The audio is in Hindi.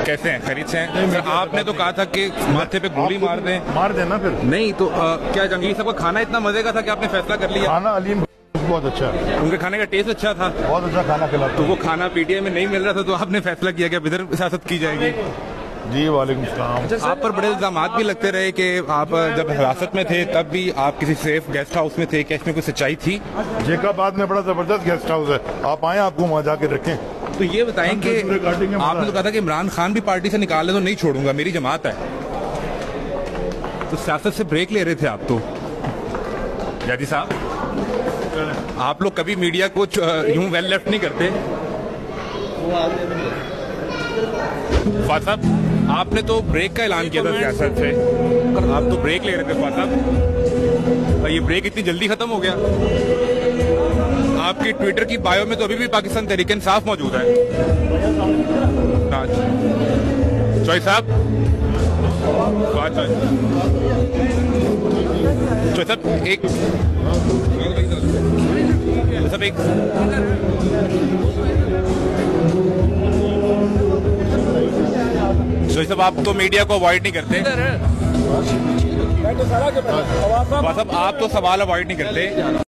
कैसे हैं, खरीद से हैं? सर आपने तो कहा था कि माथे पे गोली मार देना फिर नहीं तो क्या जंगली साहब का खाना इतना मजे का था कि आपने फैसला कर लिया? खाना अलीम बहुत अच्छा है, उनके खाने का टेस्ट अच्छा था, बहुत अच्छा खाना खिला। तो वो खाना पीटीआई में नहीं मिल रहा था तो आपने फैसला किया कि इधर सियासत की जाएगी। जी वालेकुम सलाम। आप पर बड़े इल्जाम भी लगते रहे कि आप जब हिरासत में थे तब भी आप किसी सेफ गेस्ट हाउस में थे, क्या इसमें कोई सच्चाई थी? जेकाबाद में बड़ा जबरदस्त गेस्ट हाउस है, आप आए, आपको वहाँ जाके रखें। तो ये बताएं कि आपने तो कहा था कि इमरान खान भी पार्टी से निकाले तो नहीं छोड़ूंगा, मेरी जमात है, तो सियासत से ब्रेक ले रहे थे आप तो। जादी साहब आप लोग कभी मीडिया को यूं वेल लेफ्ट नहीं करते। फवाद साहब आपने तो ब्रेक का ऐलान किया था सियासत से, आप तो ब्रेक ले रहे थे फवाद साहब, ये ब्रेक इतनी जल्दी खत्म हो गया? आपकी ट्विटर की बायो में तो अभी भी पाकिस्तान तहरीक इंसाफ मौजूद है। चौई साहब, एक सब एक साहब आप तो मीडिया को अवॉइड नहीं करते, साहब आप तो सवाल अवॉइड नहीं करते।